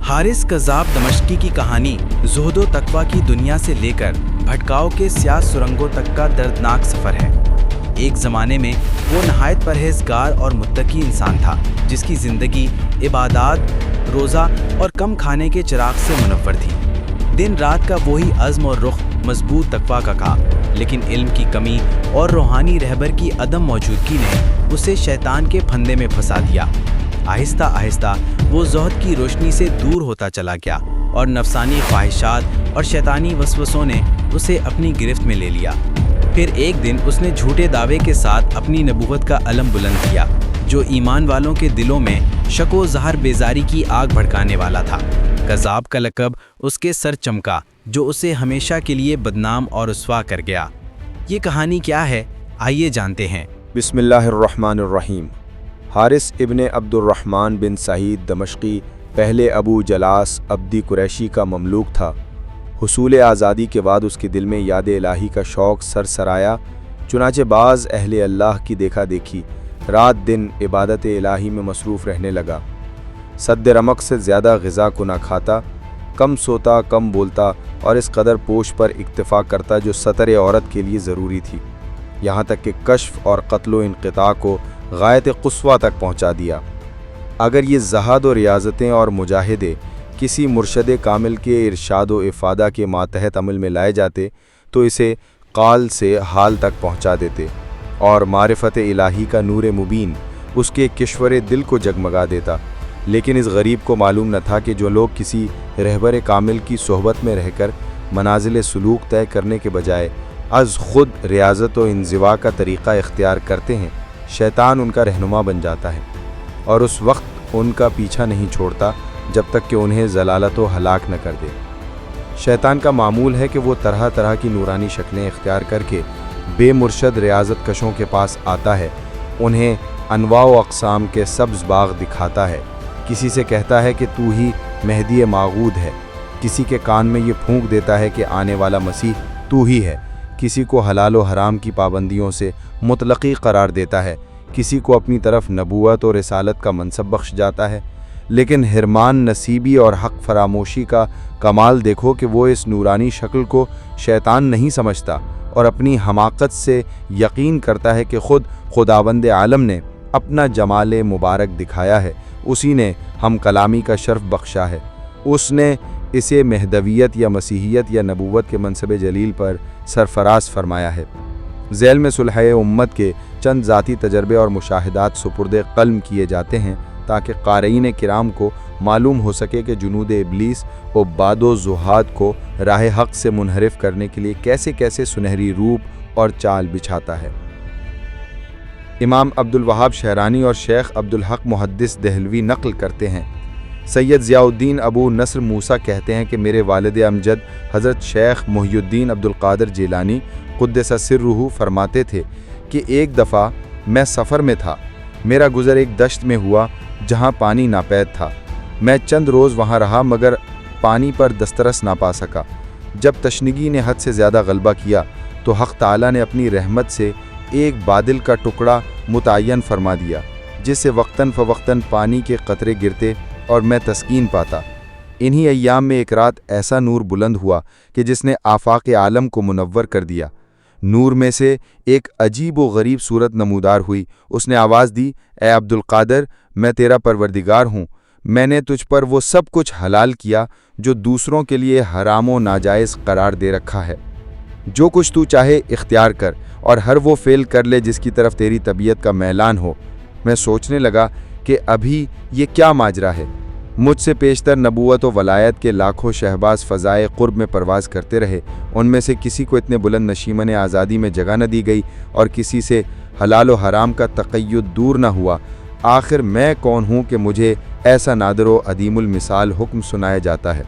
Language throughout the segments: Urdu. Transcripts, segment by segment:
حارث قذاب دمشقی کی کہانی زہد و تقوی کی دنیا سے لے کر بھٹکاؤ کے سیاہ سرنگوں تک کا دردناک سفر ہے۔ ایک زمانے میں وہ نہایت پرہیزگار اور متقی انسان تھا، جس کی زندگی عبادات، روزہ اور کم کھانے کے چراغ سے منور تھی۔ دن رات کا وہی عزم اور رخ مضبوط تقوی کا تھا، لیکن علم کی کمی اور روحانی رہبر کی عدم موجودگی نے اسے شیطان کے پھندے میں پھنسا دیا۔ آہستہ آہستہ وہ زہد کی روشنی سے دور ہوتا چلا گیا اور نفسانی خواہشات اور شیطانی وسوسوں نے اسے اپنی گرفت میں لے لیا۔ پھر ایک دن اس نے جھوٹے دعوے کے ساتھ اپنی نبوت کا علم بلند کیا، جو ایمان والوں کے دلوں میں شک و زہر بیزاری کی آگ بھڑکانے والا تھا۔ قذاب کا لقب اس کے سر چمکا، جو اسے ہمیشہ کے لیے بدنام اور رسوا کر گیا۔ یہ کہانی کیا ہے، آئیے جانتے ہیں۔ بسم اللہ الرحمن الرحیم۔ حارث ابن عبد الرحمن بن سعید دمشقی پہلے ابو جلاس عبدی قریشی کا مملوک تھا۔ حصول آزادی کے بعد اس کے دل میں یاد الہی کا شوق سرسرایا، چنانچہ بعض اہل اللہ کی دیکھا دیکھی رات دن عبادت الہی میں مصروف رہنے لگا۔ صد رمق سے زیادہ غذا کو نہ کھاتا، کم سوتا، کم بولتا اور اس قدر پوش پر اکتفا کرتا جو سطر عورت کے لیے ضروری تھی، یہاں تک کہ کشف اور قتل و انقطاع کو غایت قصویٰ تک پہنچا دیا۔ اگر یہ زہد و ریاضتیں اور مجاہدے کسی مرشد کامل کے ارشاد و افادہ کے ماتحت عمل میں لائے جاتے تو اسے قال سے حال تک پہنچا دیتے، اور معرفت الہی کا نور مبین اس کے کشور دل کو جگمگا دیتا۔ لیکن اس غریب کو معلوم نہ تھا کہ جو لوگ کسی رہبر کامل کی صحبت میں رہ کر منازل سلوک طے کرنے کے بجائے از خود ریاضت و انزوا کا طریقہ اختیار کرتے ہیں، شیطان ان کا رہنما بن جاتا ہے اور اس وقت ان کا پیچھا نہیں چھوڑتا جب تک کہ انہیں ضلالت و ہلاک نہ کر دے۔ شیطان کا معمول ہے کہ وہ طرح طرح کی نورانی شکلیں اختیار کر کے بے مرشد ریاضت کشوں کے پاس آتا ہے، انہیں انواع و اقسام کے سبز باغ دکھاتا ہے، کسی سے کہتا ہے کہ تو ہی مہدی موعود ہے، کسی کے کان میں یہ پھونک دیتا ہے کہ آنے والا مسیح تو ہی ہے، کسی کو حلال و حرام کی پابندیوں سے مطلقی قرار دیتا ہے، کسی کو اپنی طرف نبوت اور رسالت کا منصب بخش جاتا ہے۔ لیکن حرمان نصیبی اور حق فراموشی کا کمال دیکھو کہ وہ اس نورانی شکل کو شیطان نہیں سمجھتا اور اپنی حماقت سے یقین کرتا ہے کہ خود خداوند عالم نے اپنا جمال مبارک دکھایا ہے، اسی نے ہم کلامی کا شرف بخشا ہے، اس نے اسے مہدویت یا مسیحیت یا نبوت کے منصب جلیل پر سرفراز فرمایا ہے۔ ذیل میں صلح امت کے چند ذاتی تجربے اور مشاہدات سپرد قلم کیے جاتے ہیں تاکہ قارئین کرام کو معلوم ہو سکے کہ جنود ابلیس عباد و زہاد کو راہ حق سے منحرف کرنے کے لیے کیسے کیسے سنہری روپ اور چال بچھاتا ہے۔ امام عبدالوہاب شہرانی اور شیخ عبدالحق محدث دہلوی نقل کرتے ہیں، سید ضیاء الدین ابو نصر موسیٰ کہتے ہیں کہ میرے والد امجد حضرت شیخ محی الدین عبدالقادر جیلانی قدس سرہ فرماتے تھے کہ ایک دفعہ میں سفر میں تھا، میرا گزر ایک دشت میں ہوا جہاں پانی ناپید تھا، میں چند روز وہاں رہا مگر پانی پر دسترس نہ پا سکا۔ جب تشنگی نے حد سے زیادہ غلبہ کیا تو حق تعالیٰ نے اپنی رحمت سے ایک بادل کا ٹکڑا متعین فرما دیا جس سے وقتاً فوقتاً پانی کے قطرے گرتے اور میں تسکین پاتا۔ انہی ایام میں ایک رات ایسا نور بلند ہوا کہ جس نے آفاق عالم کو منور کر دیا۔ نور میں سے ایک عجیب و غریب صورت نمودار ہوئی، اس نے آواز دی، اے عبدالقادر، میں تیرا پروردگار ہوں، میں نے تجھ پر وہ سب کچھ حلال کیا جو دوسروں کے لیے حرام و ناجائز قرار دے رکھا ہے، جو کچھ تو چاہے اختیار کر اور ہر وہ فعل کر لے جس کی طرف تیری طبیعت کا میلان ہو۔ میں سوچنے لگا کہ ابھی یہ کیا ماجرا ہے، مجھ سے پیشتر نبوت و ولایت کے لاکھوں شہباز فضائے قرب میں پرواز کرتے رہے، ان میں سے کسی کو اتنے بلند نشیمن آزادی میں جگہ نہ دی گئی اور کسی سے حلال و حرام کا تقید دور نہ ہوا۔ آخر میں کون ہوں کہ مجھے ایسا نادر و عدیم المثال حکم سنایا جاتا ہے؟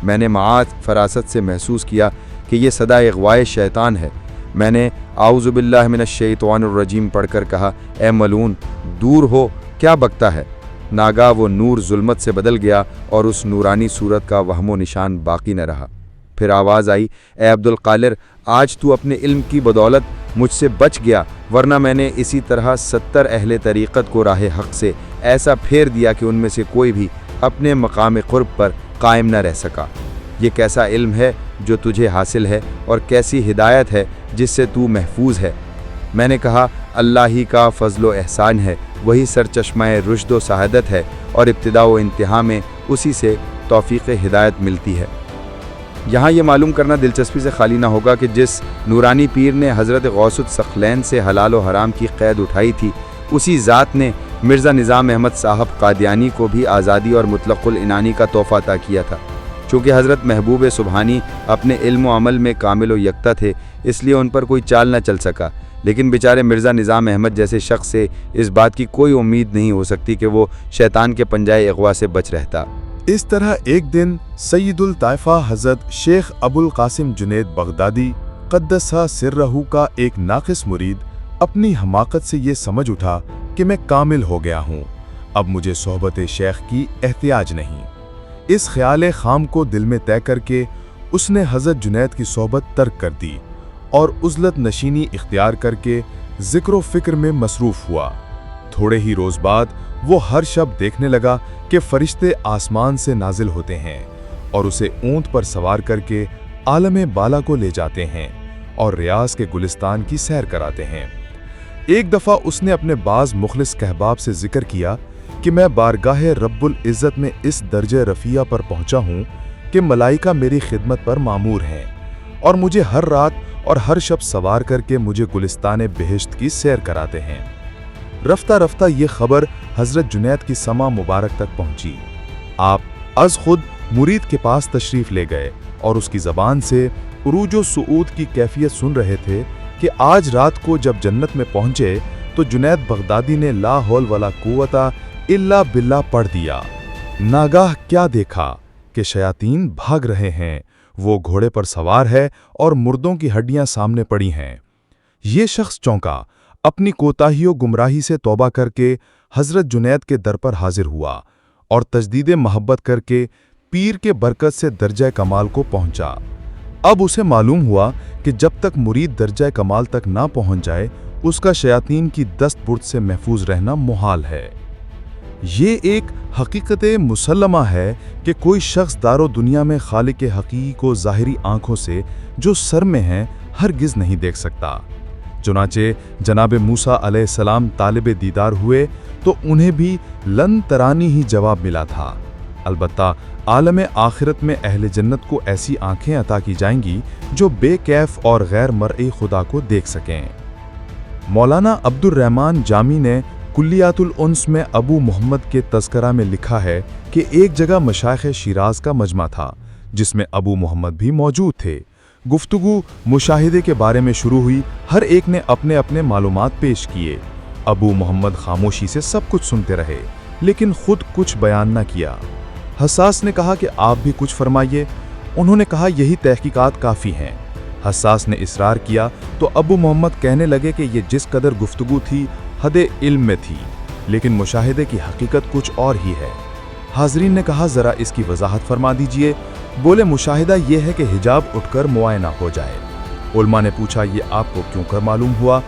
میں نے معاذ فراست سے محسوس کیا کہ یہ صدا اغوائے شیطان ہے۔ میں نے اعوذ باللہ من الشیطان الرجیم پڑھ کر کہا، اے ملعون، دور ہو، کیا بکتا ہے؟ ناگاہ وہ نور ظلمت سے بدل گیا اور اس نورانی صورت کا وہم و نشان باقی نہ رہا۔ پھر آواز آئی، اے عبدالقادر، آج تو اپنے علم کی بدولت مجھ سے بچ گیا، ورنہ میں نے اسی طرح 70 اہل طریقت کو راہ حق سے ایسا پھیر دیا کہ ان میں سے کوئی بھی اپنے مقام قرب پر قائم نہ رہ سکا۔ یہ کیسا علم ہے جو تجھے حاصل ہے اور کیسی ہدایت ہے جس سے تو محفوظ ہے؟ میں نے کہا اللہ ہی کا فضل و احسان ہے، وہی سرچشمہ رشد و سعادت ہے اور ابتدا و انتہا میں اسی سے توفیق ہدایت ملتی ہے۔ یہاں یہ معلوم کرنا دلچسپی سے خالی نہ ہوگا کہ جس نورانی پیر نے حضرت غوث الثقلین سے حلال و حرام کی قید اٹھائی تھی، اسی ذات نے مرزا نظام احمد صاحب قادیانی کو بھی آزادی اور مطلق العنانی کا تحفہ عطا کیا تھا۔ چونکہ حضرت محبوب سبحانی اپنے علم و عمل میں کامل و یکتا تھے، اس لیے ان پر کوئی چال نہ چل سکا، لیکن بیچارے مرزا نظام احمد جیسے شخص سے اس بات کی کوئی امید نہیں ہو سکتی کہ وہ شیطان کے پنجائے اغوا سے بچ رہتا۔ اس طرح ایک دن سید الطائفہ حضرت شیخ ابو القاسم جنید بغدادی قدس سرہ کا ایک ناقص مرید اپنی حماقت سے یہ سمجھ اٹھا کہ میں کامل ہو گیا ہوں، اب مجھے صحبت شیخ کی احتیاج نہیں۔ اس خیال خام کو دل میں طے کر کے اس نے حضرت جنید کی صحبت ترک کر دی اور عزلت نشینی اختیار کر کے ذکر و فکر میں مصروف ہوا۔ تھوڑے ہی روز بعد وہ ہر شب دیکھنے لگا کہ فرشتے آسمان سے نازل ہوتے ہیں اور اسے اونٹ پر سوار کر کے عالم بالا کو لے جاتے ہیں اور ریاض کے گلستان کی سیر کراتے ہیں۔ ایک دفعہ اس نے اپنے بعض مخلص کہباب سے ذکر کیا کہ میں بارگاہ رب العزت میں اس درجہ رفیع پر پہنچا ہوں کہ ملائکہ میری خدمت پر مامور ہیں اور مجھے ہر رات اور ہر شب سوار کر کے مجھے گلستان بہشت کی سیر کراتے ہیں۔ رفتہ رفتہ یہ خبر حضرت جنید کی سمع مبارک تک پہنچی۔ آپ از خود مرید کے پاس تشریف لے گئے اور اس کی زبان سے عروج و صعود کی کیفیت سن رہے تھے کہ آج رات کو جب جنت میں پہنچے تو جنید بغدادی نے لا حول ولا قوت الا باللہ پڑھ دیا۔ ناگاہ کیا دیکھا کہ شیاطین بھاگ رہے ہیں، وہ گھوڑے پر سوار ہے اور مردوں کی ہڈیاں سامنے پڑی ہیں۔ یہ شخص چونکا، اپنی کوتاہی و گمراہی سے توبہ کر کے حضرت جنید کے در پر حاضر ہوا اور تجدید محبت کر کے پیر کے برکت سے درجہ کمال کو پہنچا۔ اب اسے معلوم ہوا کہ جب تک مرید درجہ کمال تک نہ پہنچ جائے اس کا شیاطین کی دست برد سے محفوظ رہنا محال ہے۔ یہ ایک حقیقت مسلمہ ہے کہ کوئی شخص دار و دنیا میں خالق حقیقی کو ظاہری آنکھوں سے جو سر میں ہیں ہرگز نہیں دیکھ سکتا۔ چنانچہ جناب موسیٰ علیہ السلام طالب دیدار ہوئے تو انہیں بھی لن ترانی ہی جواب ملا تھا۔ البتہ عالم آخرت میں اہل جنت کو ایسی آنکھیں عطا کی جائیں گی جو بے کیف اور غیر مرئی خدا کو دیکھ سکیں۔ مولانا عبد الرحمن جامی نے کلیات الانس میں ابو محمد کے تذکرہ میں لکھا ہے کہ ایک جگہ مشائخ شیراز کا مجمع تھا جس میں ابو محمد بھی موجود تھے۔ گفتگو مشاہدے کے بارے میں شروع ہوئی، ہر ایک نے اپنے اپنے معلومات پیش کیے۔ ابو محمد خاموشی سے سب کچھ سنتے رہے لیکن خود کچھ بیان نہ کیا۔ حساس نے کہا کہ آپ بھی کچھ فرمائیے۔ انہوں نے کہا یہی تحقیقات کافی ہیں۔ حساس نے اصرار کیا تو ابو محمد کہنے لگے کہ یہ جس قدر گفتگو تھی حد علم میں تھی، لیکن مشاہدے کی حقیقت کچھ اور ہی ہے۔ حاضرین نے کہا ذرا اس کی وضاحت فرما دیجئے۔ بولے مشاہدہ یہ ہے کہ حجاب اٹھ کر معائنہ ہو جائے۔ علماء نے پوچھا یہ آپ کو کیوں کر معلوم ہوا؟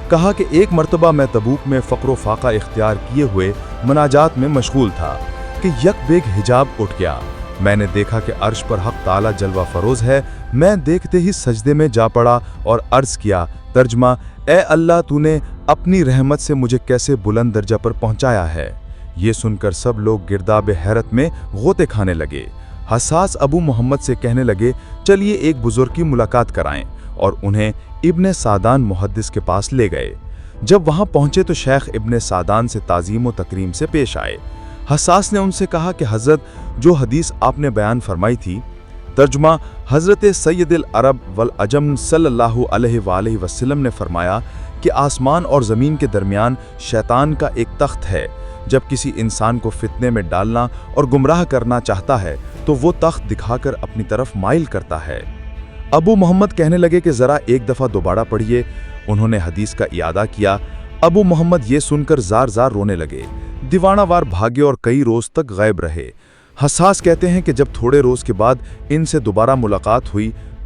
کہا کہ ایک مرتبہ میں تبوک میں فقر و فاقہ اختیار کیے ہوئے مناجات میں مشغول تھا کہ یک بیگ حجاب اٹھ گیا۔ میں نے دیکھا کہ عرش پر حق تعالی جلوہ فروز ہے۔ میں دیکھتے ہی سجدے میں جا پڑا اور عرض کیا، ترجمہ، اے اللہ تو نے اپنی رحمت سے مجھے کیسے بلند درجہ پر پہنچایا ہے۔ یہ سن کر سب لوگ گرداب حیرت میں غوطے کھانے لگے۔ حساس ابو محمد سے کہنے لگے چلیے ایک بزرگ کی ملاقات کرائیں، اور انہیں ابن سعدان محدث کے پاس لے گئے۔ جب وہاں پہنچے تو شیخ ابن سعدان سے تعظیم و تکریم سے پیش آئے۔ حساس نے ان سے کہا کہ حضرت جو حدیث آپ نے بیان فرمائی تھی، ترجمہ، حضرت سید العرب والعجم صلی اللہ علیہ وآلہ وسلم نے فرمایا کہ آسمان اور زمین کے درمیان شیطان کا ایک تخت ہے۔ جب کسی انسان کو فتنے میں ڈالنا اور گمراہ کرنا چاہتا ہے تو وہ تخت دکھا کر اپنی طرف مائل کرتا ہے۔ ابو محمد کہنے لگے کہ ذرا ایک دفعہ دوبارہ پڑھیے۔ انہوں نے حدیث کا اعادہ کیا۔ ابو محمد یہ سن کر زار زار رونے لگے، دیوانہ وار بھاگے اور کئی روز تک غائب رہے۔ حساس کہتے ہیں کہ جب تھوڑے روز کے بعد ان سے دوبارہ ملاقات ہوئی